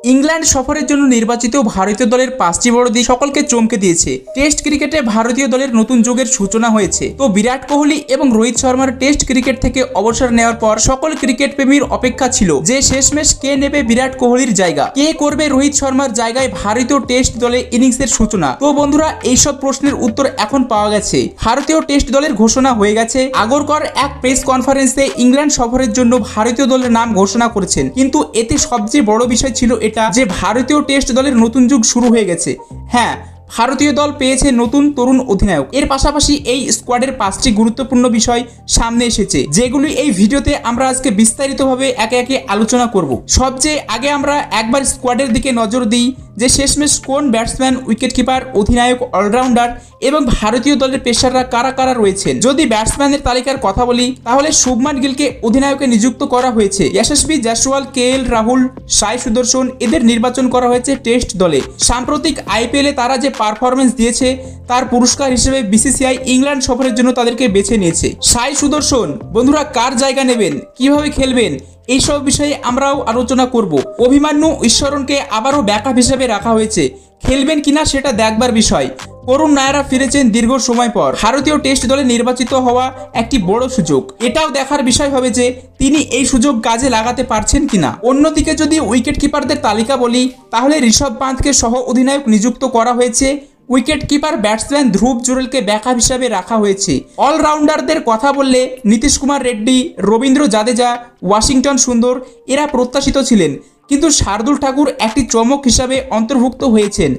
England সফরের জন্য নির্বাচিত ভারতীয় দলের 5টি বড় দিক সকলকে চমকে দিয়েছে। টেস্ট ক্রিকেটে ভারতীয় দলের নতুন যুগের সূচনা হয়েছে। তো বিরাট কোহলি এবং রোহিত শর্মার টেস্ট ক্রিকেট থেকে অবসর নেওয়ার পর সকল ক্রিকেট প্রেমীর অপেক্ষা ছিল যে শেষমেশ কে নেবে বিরাট কোহলির জায়গা, কে করবে রোহিত শর্মার জায়গায় ভারতীয় টেস্ট দলে ইনিংসের সূচনা। তো বন্ধুরা, এইসব প্রশ্নের উত্তর এখন পাওয়া গেছে। ভারতীয় টেস্ট দলের ঘোষণা হয়ে গেছে। আগরকর এক প্রেস কনফারেন্সে ইংল্যান্ড সফরের জন্য ভারতীয় দলের নাম ঘোষণা করেছেন। কিন্তু এতে সবচেয়ে বড় বিষয় ছিল এটা যে ভারতীয় টেস্ট দলের নতুন যুগ শুরু হয়ে গেছে। হ্যাঁ, ভারতীয় দল পেয়েছে নতুন তরুণ অধিনায়ক। এর পাশাপাশি এই স্কোয়াডের 5টি গুরুত্বপূর্ণ বিষয় সামনে এসেছে, যেগুলি এই ভিডিওতে আমরা আজকে বিস্তারিতভাবে একে একে আলোচনা করব। সবচেয়ে আগে আমরা একবার স্কোয়াডের দিকে নজর দিই যে শেষমেশ কোন ব্যাটসম্যান, উইকেট কিপার, অধিনায়ক, অলরাউন্ডার এবং ভারতীয় দলের পেসাররা কারা কারা রয়েছেন। যদি ব্যাটসম্যানের তালিকার কথা বলি তাহলে শুভমান গিলকে অধিনায়কে নিযুক্ত করা হয়েছে। যশস্বী জয়সওয়াল, কেএল রাহুল, সাই সুদর্শন এদের নির্বাচন করা হয়েছে টেস্ট দলে। সাম্প্রতিক আইপিএলে তারা যে পারফরমেন্স দিয়েছে তার পুরস্কার হিসেবে বিসিসিআই ইংল্যান্ড সফরের জন্য তাদেরকে বেছে নিয়েছে। সাই সুদর্শন বন্ধুরা কার জায়গা নেবেন, কিভাবে খেলবেন, এইসব বিষয়ে আমরাও আলোচনা করব। অভিমন্যু ঈশ্বরনকে আবারও ব্যাকআপ হিসেবে রাখা হয়েছে, খেলবেন কিনা সেটা দেখবার বিষয়। করুণ নায়ারা ফিরেছেন দীর্ঘ সময় পর। ভারতীয় টেস্ট দলে নির্বাচিত হওয়া একটি বড় সুযোগ। এটাও দেখার বিষয় হবে যে তিনি এই সুযোগ কাজে লাগাতে পারছেন কিনা। অন্যদিকে যদি উইকেট কিপারদের তালিকা বলি তাহলে ঋষভ পান্থকে সহ অধিনায়ক নিযুক্ত করা হয়েছে। উইকেট কিপার ব্যাটসম্যান ধ্রুব জুরেলকে ব্যাকআপ হিসাবে রাখা হয়েছে। অলরাউন্ডারদের কথা বললে নীতিশ কুমার রেড্ডি, রবীন্দ্র জাদেজা, ওয়াশিংটন সুন্দর এরা প্রত্যাশিত ছিলেন, কিন্তু শার্দুল ঠাকুর একটি চমক হিসাবে অন্তর্ভুক্ত হয়েছেন।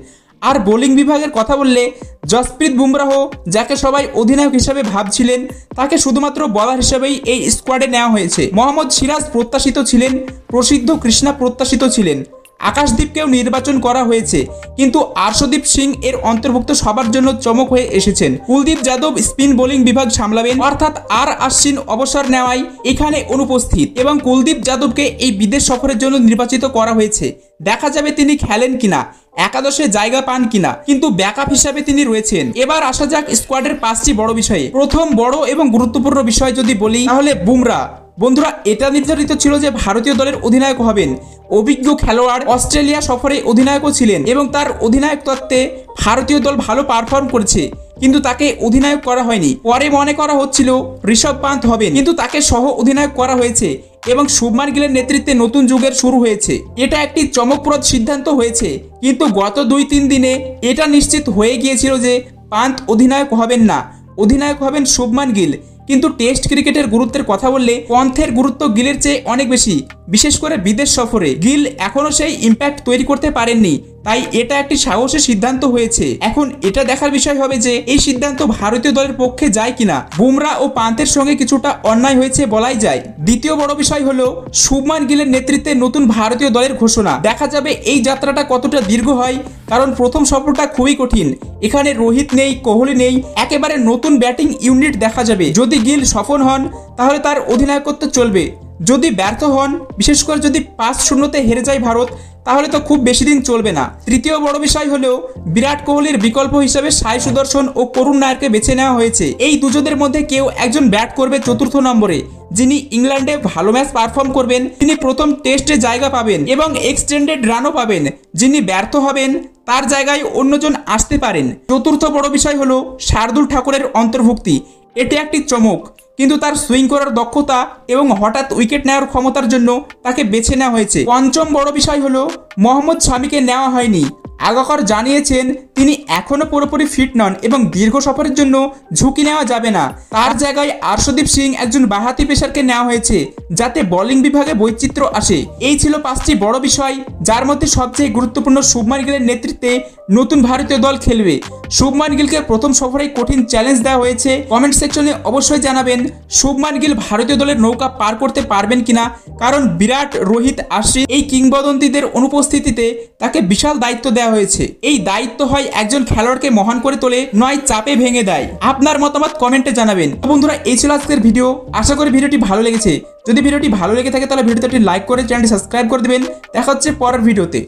আর বোলিং বিভাগের কথা বললে জসপ্রীত বুমরাহ, যাকে সবাই অধিনায়ক হিসেবে ভাবছিলেন, তাকে শুধুমাত্র বলার হিসেবেই এই স্কোয়াডে নেওয়া হয়েছে। মোহাম্মদ সিরাজ প্রত্যাশিত ছিলেন, প্রসিদ্ধ কৃষ্ণা প্রত্যাশিত ছিলেন, আকাশদীপকেও নির্বাচন করা হয়েছে, কিন্তু আর্শদীপ সিং এর অন্তর্ভুক্ত সবার জন্য চমক হয়ে এসেছেন। কুলদীপ যাদব স্পিন বোলিং বিভাগ সামলাবেন, অর্থাৎ আর আশ্বিন অবসর নেওয়ায় এখানে অনুপস্থিত এবং কুলদীপ যাদবকে এই বিদেশ সফরের জন্য নির্বাচিত করা হয়েছে। দেখা যাবে তিনি খেলেন কিনা, একাদশে জায়গা পান কিনা, কিন্তু ব্যাকআপ হিসাবে তিনি রয়েছেন। এবার আসা যাক স্কোয়াডের 5টি বড় বিষয়ে। প্রথম বড় এবং গুরুত্বপূর্ণ বিষয় যদি বলি তাহলে বুমরা। বন্ধুরা, এটা নির্ধারিত ছিল যে ভারতীয় দলের অধিনায়ক হবেন। অভিজ্ঞ খেলোয়াড়, অস্ট্রেলিয়া সফরে অধিনায়কও ছিলেন এবং তার অধিনায়ক তত্ত্বে ভারতীয় দল ভালো পারফর্ম করেছে, কিন্তু তাকে অধিনায়ক করা হয়নি। পরে মনে করা হচ্ছিল ঋষভ পান্থ হবেন, কিন্তু তাকে সহ অধিনায়ক করা হয়েছে এবং শুভমান গিলের নেতৃত্বে নতুন যুগের শুরু হয়েছে। এটা একটি চমকপ্রদ সিদ্ধান্ত হয়েছে, কিন্তু গত 2-3 দিনে এটা নিশ্চিত হয়ে গিয়েছিল যে পান্থ অধিনায়ক হবেন না, অধিনায়ক হবেন শুভমান গিল। কিন্তু টেস্ট ক্রিকেটের গুরুত্বের কথা বললে পন্থের গুরুত্ব গিলের চেয়ে অনেক বেশি, বিশেষ করে বিদেশ সফরে। গিল এখনো সেই ইম্প্যাক্ট তৈরি করতে পারেননি, তাই এটা একটি সাহসী সিদ্ধান্ত হয়েছে। এখন এটা দেখার বিষয় হবে যে এই সিদ্ধান্ত ভারতীয় দলের পক্ষে যায় কিনা। বুমরা ও পান্থের সঙ্গে কিছুটা অন্যায় হয়েছে বলাই যায়। দ্বিতীয় বড় বিষয় হলো শুভমান গিলের নেতৃত্বে নতুন ভারতীয় দলের ঘোষণা। দেখা যাবে এই যাত্রাটা কতটা দীর্ঘ হয়, কারণ প্রথম সফরটা খুবই কঠিন। এখানে রোহিত নেই, কোহলি নেই, একেবারে নতুন ব্যাটিং ইউনিট দেখা যাবে। যদি গিল সফল হন তাহলে তার অধিনায়কত্ব চলবে, যদি ব্যর্থ হন, বিশেষ করে যদি 5-0-তে হেরে যায় ভারত, তাহলে তো খুব বেশি দিন চলবে না। তৃতীয় বড় বিষয় হলো বিরাট কোহলির বিকল্প হিসেবে সাই সুদর্শন ও করুণ নায়ারকে বেছে নেওয়া হয়েছে। এই দুজনের মধ্যে কেউ একজন ব্যাট করবে 4র্থ নম্বরে, যিনি ইংল্যান্ডে ভালো ম্যাচ পারফর্ম করবেন, তিনি প্রথম টেস্টে জায়গা পাবেন এবং এক্সটেন্ডেড রানও পাবেন। যিনি ব্যর্থ হবেন তার জায়গায় অন্যজন আসতে পারেন। 4র্থ বড় বিষয় হলো শার্দুল ঠাকুরের অন্তর্ভুক্তি। এটি একটি চমক, কিন্তু তার সুইং করার দক্ষতা এবং হঠাৎ উইকেট নেওয়ার ক্ষমতার জন্য তাকে বেছে নেওয়া হয়েছে। পঞ্চম বড় বিষয় হলো মোহাম্মদ শামিকে নেওয়া হয়নি। আগরকর জানিয়েছেন তিনি এখনো পুরোপুরি ফিট নন এবং দীর্ঘ সফরের জন্য ঝুঁকি নেওয়া যাবে না। তার জায়গায় আর্শদীপ সিং একজন বাঁহাতি পেসারকে নেওয়া হয়েছে, যাতে বোলিং বিভাগে বৈচিত্র্য আসে। এই ছিল 5টি বড় বিষয়, যার মধ্যে সবচেয়ে গুরুত্বপূর্ণ শুভমান গিলের নেতৃত্বে নতুন ভারতীয় দল খেলবে। শুভমান গিলকে প্রথম সফরে কঠিন চ্যালেঞ্জ দেওয়া হয়েছে। কমেন্ট সেকশনে অবশ্যই জানাবেন শুভমান গিল ভারতীয় দলের নৌকা পার করতে পারবেন কিনা, কারণ বিরাট, রোহিত, আশ্বিন এই কিংবদন্তিদের অনুপস্থিতিতে তাকে বিশাল দায়িত্ব দেওয়া হয়েছে। এই দায়িত্ব হয় একজন খেলোয়াড়কে মহান করে তোলে, নয় চাপে ভেঙে দেয়। আপনার মতামত কমেন্টে জানাবেন। বন্ধুরা, এই ছিল আজকের ভিডিও। আশা করি ভিডিওটি ভালো লেগেছে। যদি ভিডিওটি ভালো লেগে থাকে তাহলে ভিডিওতে একটি লাইক করে চ্যানেলটি সাবস্ক্রাইব করে দেবেন। দেখা হচ্ছে পরের ভিডিওতে।